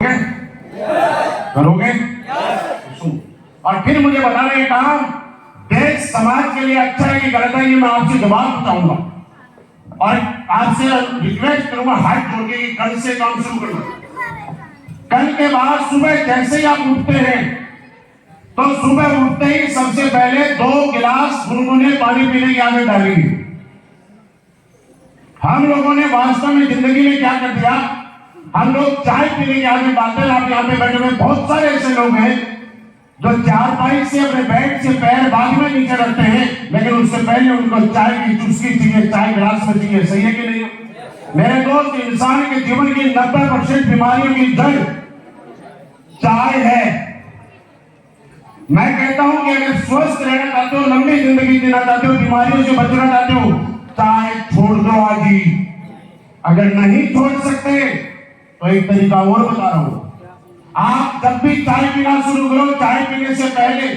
करोगे? और फिर मुझे बताना ये काम देश समाज के लिए अच्छा है कि गलत है, ये मैं आपसे जवाब बताऊंगा और आपसे रिक्वेस्ट करूंगा हाथ जोड़ के कि कल से काम शुरू कर दो। कल के बाद सुबह जैसे ही आप उठते हैं तो सुबह उठते ही सबसे पहले 2 गिलास गुनगुने पानी पीने की आदत डालेंगे। हम लोगों ने वास्तव में जिंदगी में क्या कर दिया, हम लोग चाय पीने की आदत डालते हैं। आप यहाँ पे बैठे हुए बहुत सारे ऐसे लोग हैं जो चारपाई से अपने बेड से पैर बाद में नीचे रखते हैं, लेकिन उससे पहले उनको चाय की चुस्की चाहिए, चाय गिलास में चाहिए। सही है कि नहीं? मेरे दोस्त, इंसान के जीवन की 90% बीमारियों की जड़ चाय है। मैं कहता हूं कि अगर स्वस्थ रहना चाहते हो, लंबी जिंदगी जीना चाहते हो, बीमारियों से बचना चाहते हो, चाय छोड़ दो आज ही। अगर नहीं छोड़ सकते तो एक तरीका और बता रहा हूं। आप जब भी चाय पीना शुरू करो, चाय पीने से पहले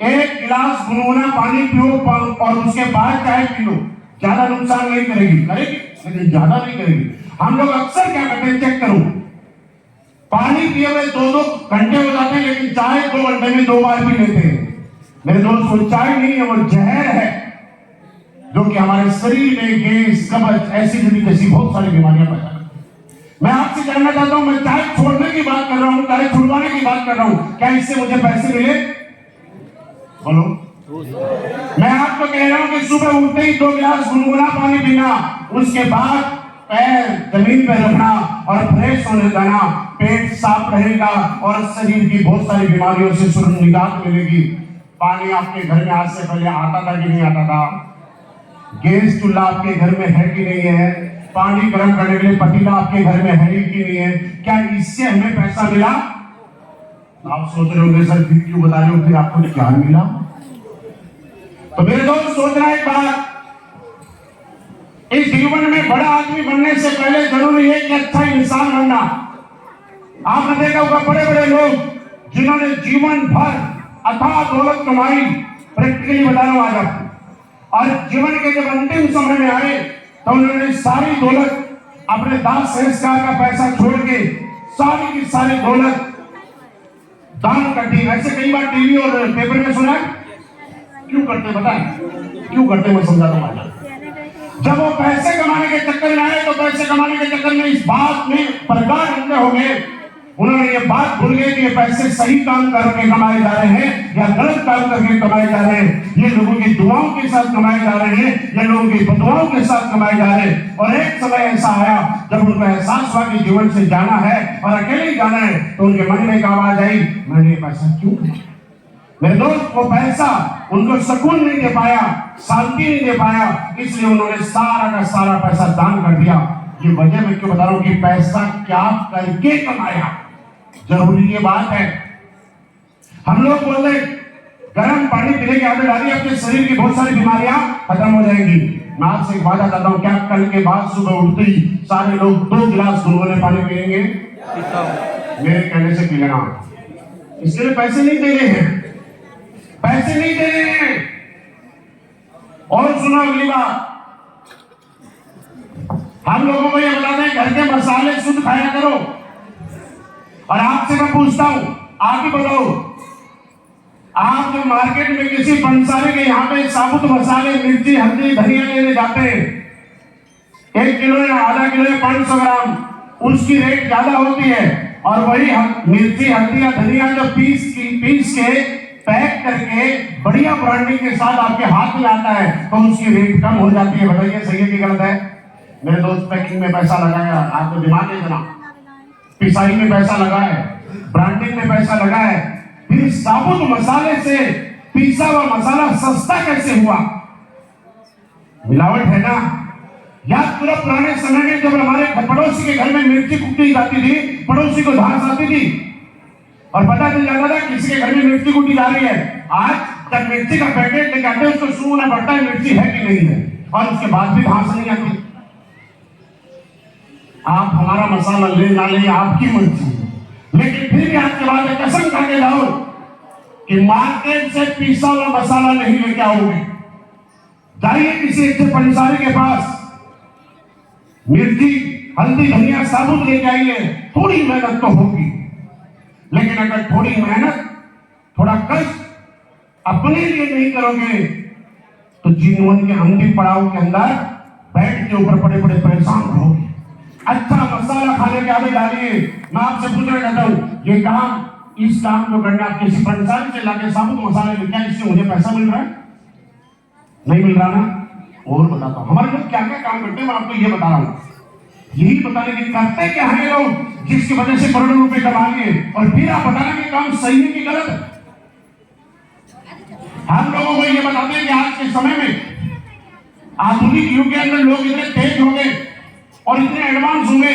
1 गिलास गुनगुना पानी पियो और उसके बाद चाय पी लो। ज्यादा नुकसान नहीं करेगी, करेगी लेकिन ज्यादा नहीं करेगी। हम लोग अक्सर क्या करते हैं, चेक करो, पानी पिए हुए 2-2 घंटे हो जाते हैं, लेकिन चाय 2 घंटे में 2 बार पी लेते हैं। मेरे दोस्त, वो चाय नहीं है, वो जहर है जो कि हमारे शरीर में गैस, कब्ज, एसिडिटी जैसी बहुत सारी बीमारियां पैदा करती है। मैं आपसे जानना चाहता हूं, मैं चाय छोड़ने की बात कर रहा हूं, चाय छुड़वाने की बात कर रहा हूं, क्या इससे मुझे पैसे मिले? बोलो। मैं आपको कह रहा हूं कि सुबह उठते ही 2 गिलास गुनगुना पानी पीना, उसके बाद पैर जमीन पर रखना और फ्रेश होने जाना, पेट साफ रहेगा और शरीर की बहुत सारी बीमारियों से निजात मिलेगी। पानी आपके घर में आज से पहले आता था कि नहीं आता था? गैस चूल्हा आपके घर में है कि नहीं है? पानी गर्म करने के लिए पतीला आपके घर में है कि नहीं है? क्या इससे हमें पैसा मिला? आप सोच रहे होंगे सर फिर क्यों बता रहे हो, फिर आपको क्या मिला? तो मेरे दोस्त, सोचना एक बात, इस जीवन में बड़ा आदमी बनने से पहले जरूरी है कि अच्छा इंसान बनना। आपने देखा होगा बड़े बड़े लोग जिन्होंने जीवन भर अथाह दौलत कमाई, प्रैक्टिकली बता रहा हूं आज आपको, और जीवन के जब अंतिम समय में आए तो उन्होंने सारी दौलत, अपने दाह संस्कार का पैसा छोड़ के सारी की सारी दौलत दान कर दी। ऐसे कई बार टीवी और पेपर में सुना है। क्यों करते बताएं, क्यों करते मैं समझाता हूं। जब वो पैसे कमाने के चक्कर में आए तो पैसे कमाने के चक्कर में इस बात में प्रगाढ़ अंधे हो गए, उन्होंने ये बात भूल गए कि ये पैसे सही काम करके कमाए जा रहे हैं या गलत काम करके कमाए जा रहे हैं। ये लोगों की दुआओं के साथ कमाए जा रहे हैं या लोगों की बदुआओं के साथ कमाए जा रहे हैं। और एक समय ऐसा आया जब उनको एहसास हुआ कि जीवन से जाना है और अकेले ही जाना है, तो उनके मन में एक आवाज आई, मैंने ये पैसा क्यों किया? मेरे दोस्त, वो पैसा उनको सुकून नहीं दे पाया, शांति नहीं दे पाया, इसलिए उन्होंने सारा का सारा पैसा दान कर दिया। ये वजह मैं क्यों बता रहा हूं कि पैसा क्या करके कमाया, जरूरी ये बात है। हम लोग बोल रहे गर्म पानी पीने की आदत डाली, आपके शरीर की बहुत सारी बीमारियां खत्म हो जाएंगी। मैं आपसे एक वादा करता हूं, क्या कल के बाद सुबह उठते ही सारे लोग 2 गिलास गुनगुने पानी पिएंगे? मेरे कहने से पी लेना। इसके लिए पैसे नहीं दे रहे हैं, पैसे नहीं दे रहे हैं। और सुनो अगली बात, हम लोगों को ये बताते हैं घर के मसाले शुद्ध खाया करो। और आपसे मैं पूछता हूं, आप ही बताओ, आप जो मार्केट में किसी पंसारी के यहाँ पे साबुत मसाले, मिर्ची, हल्दी, धनिया लेने जाते हैं, 1 किलो या आधा किलो या 500 ग्राम, उसकी रेट ज्यादा होती है। और वही मिर्ची, हल्दी या धनिया जो पीस के पैक करके बढ़िया ब्रांडिंग के साथ आपके हाथ में आता है तो उसकी रेट कम हो जाती है। बताइए सही है कि गलत है? मेरे दोस्त, पैकिंग में पैसा लगाया, आपको दिमाग नहीं देना, पिसाई में पैसा लगा है, ब्रांडिंग में पैसा लगा है, फिर साबुत मसाले से पीसा हुआ मसाला सस्ता कैसे हुआ? मिलावट है ना। याद करो पुराने समय में जब हमारे पड़ोसी के घर में मिर्ची कुटी जाती थी, पड़ोसी को धास आती थी और पता चल जाता था किसी के घर में मिर्ची कुटी जा रही है। आज जब मिर्ची का पैकेट लेके आते हैं उसको सूंघना पड़ता है मिर्ची है कि नहीं है, और उसके बाद भी धास नहीं आती। आप हमारा मसाला ले ना ले, आपकी मर्जी है, लेकिन फिर भी आपके बाद कसम खा के जाओ कि मार्केट से पीसा हुआ मसाला नहीं लेके आओगे। जाइए किसी अच्छे पंसारी के पास, मिर्ची हल्दी धनिया साबुत लेके आइए, थोड़ी मेहनत तो होगी, लेकिन अगर थोड़ी मेहनत, थोड़ा कष्ट अपने लिए नहीं करोगे तो जीवन के अंतिम पड़ाव के अंदर बैठ के ऊपर बड़े बड़े परेशान रहोगे। अच्छा मसाला खाने के आदत डालिए। मैं आपसे पूछना चाहता हूँ, ये काम, इस काम को करने आप किसी पंचायत से लाके साबुत मसाले में, क्या इससे मुझे पैसा मिल रहा है? नहीं मिल रहा ना? और बताता हूँ हमारे लोग क्या क्या काम करते हैं, मैं आपको ये बता रहा हूँ। यही बताने की करते क्या है लोग जिसकी वजह से करोड़ों रुपए कमा लिए, और फिर आप बताने के काम सही है कि गलत है। हम लोगों को ये बताते हैं कि आज के समय में, आधुनिक युग के अंदर लोग इतने तेज हो गए और इतने एडवांस हो गए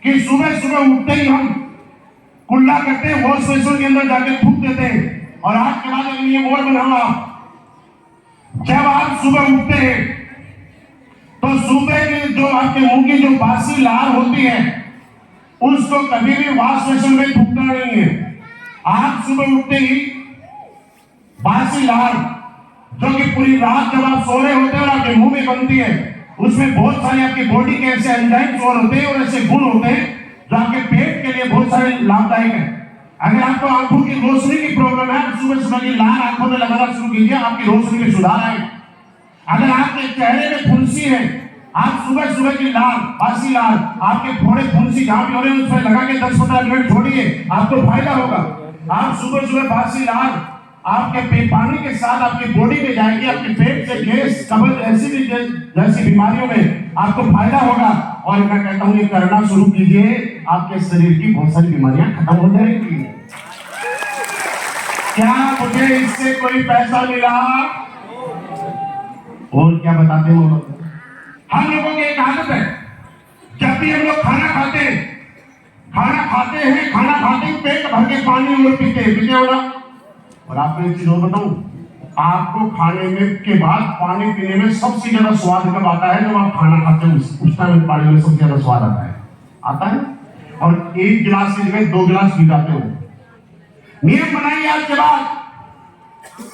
कि सुबह सुबह उठते ही हम कुल्ला करते हैं, वॉश बेसिन के अंदर जाके थूक देते हैं। और आज के बाद ये मोड़ बनाओ, जब आप सुबह उठते हैं तो सुबह की जो आपके मुंह की जो बासी लार होती है उसको कभी भी वॉश बेसिन में थूकना नहीं है। आप सुबह उठते ही बासी लार जो कि पूरी रात जब आप सो रहे होते हैं और आपके मुंह में बनती है, उसमें बहुत सारे आपकी बॉडी के ऐसे एंजाइम्स और होते हैं और ऐसे गुण होते हैं जो आपके पेट के लिए बहुत सारे लाभदायक है। अगर आपको आंखों की रोशनी की प्रॉब्लम है, सुबह सुबह की लार आंखों में लगाना शुरू कीजिए, आपकी रोशनी में सुधार आएगा। अगर आपके चेहरे में फुंसी है, आप सुबह सुबह की लाल, बासी लाल, आपके फोड़े फुंसी जहां भी हो रहे हैं उस पर लगा के 10-15 मिनट छोड़िए, आपको फायदा होगा। आप सुबह सुबह बासी लाल आपके पानी के साथ आपकी बॉडी में जाएगी, आपके पेट से गैस, कब्ज, एसिडिटी जैसी बीमारियों में आपको फायदा होगा। और मैं कहता हूं ये करना शुरू कीजिए, आपके शरीर की बहुत सारी बीमारियां खत्म हो जाएंगी। क्या मुझे इससे कोई पैसा मिला? और क्या बताते हो लोग? हम लोगों की एक आदत है, जब भी हम लोग खाना खाते हैं खाना खाते ही पेट भर के पानी और पीते हो ना। और आपको एक चीज और बताऊं, आपको खाने में के बाद पानी पीने में सबसे ज्यादा स्वाद कब आता है? जब आप खाना खाते हो उस टाइम पानी में सबसे ज्यादा स्वाद आता है। और एक गिलास की जगह 2 गिलास पी जाते हो। नियम बनाइए आज के बाद,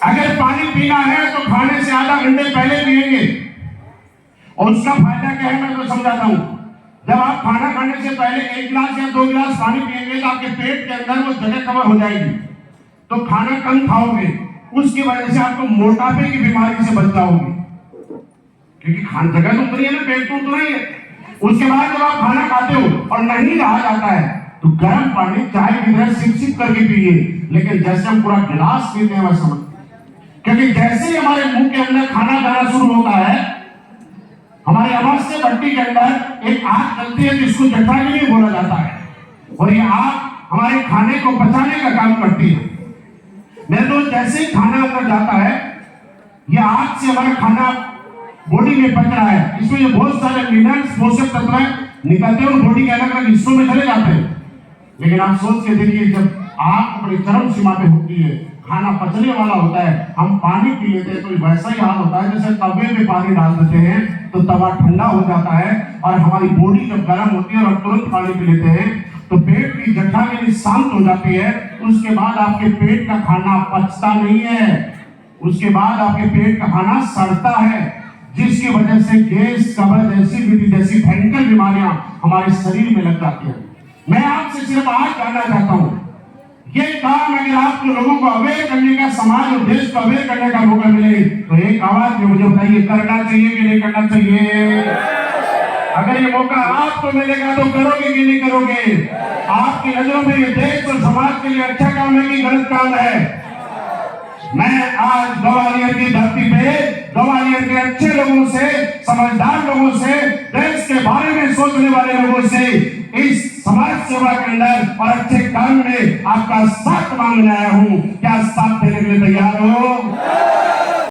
अगर पानी पीना है तो खाने से आधा घंटे पहले पिएंगे। और उसका फायदा क्या है मैं तो समझाता हूं। जब आप खाना खाने से पहले 1 गिलास या 2 गिलास पानी पिएंगे तो आपके पेट के अंदर वो जगह कवर हो जाएगी, तो खाना कम खाओगे, उसकी वजह से आपको मोटापे की बीमारी से बच जाओगे, क्योंकि खान जगह तो उतनी है ना, पेट तो उतना ही है। उसके बाद जब आप खाना खाते हो और नहीं रहा जाता है तो गर्म पानी चाय की तरह सिप करके पिए, लेकिन जैसे हम पूरा गिलास पीते हैं वैसा मत, क्योंकि जैसे ही हमारे मुंह के अंदर खाना जाना शुरू होता है, हमारे अमाशय भट्टी के अंदर एक आग जलती है जिसको जठराग्नि बोला जाता है, और ये आग हमारे खाने को पचाने का काम करती है। मेरे दोस्त, जैसे ही खाना अंदर जाता है, यह आग से हमारा खाना बॉडी में पच रहा है, इसमें जो बहुत सारे मिनरल्स, पोषक तत्व निकलते हैं और बॉडी के अलग अलग हिस्सों में चले जाते हैं। लेकिन आप सोच के देखिए, जब आग अपनी चरम सीमा पे होती है, खाना पचने वाला होता है, हम पानी पी लेते हैं तो वैसा ही हाल होता है जैसे तवे में पानी डाल देते हैं तो तवा ठंडा हो जाता है, और हमारी बॉडी जब गर्म होती है और हम तुरंत पानी पी लेते हैं तो पेट की जठराग्नि शांत हो जाती है। उसके बाद आपके पेट का खाना पचता नहीं है, उसके बाद आपके पेट का खाना सड़ता है, जिसकी वजह से गैस, कब्ज, एसिडिटी जैसी भयंकर बीमारियां हमारे शरीर में लग जाती हैं। मैं आपसे सिर्फ आज जानना चाहता हूं, ये काम अगर आपको लोगों को अवेयर करने का, समाज और देश को अवेयर करने का मौका मिले तो एक आवाज में मुझे बताइए, करना चाहिए कि नहीं करना चाहिए? अगर ये मौका आपको मिलेगा तो करोगे कि नहीं करोगे? आपकी नजरों में ये देश और समाज के लिए अच्छा काम है कि गलत काम है? मैं आज ग्वालियर की धरती पे ग्वालियर के अच्छे लोगों से, समझदार लोगों से, देश के बारे में सोचने वाले लोगों से इस समाज सेवा के अंदर और अच्छे काम में आपका साथ मांगने आया हूं। क्या साथ देने के लिए तैयार हो?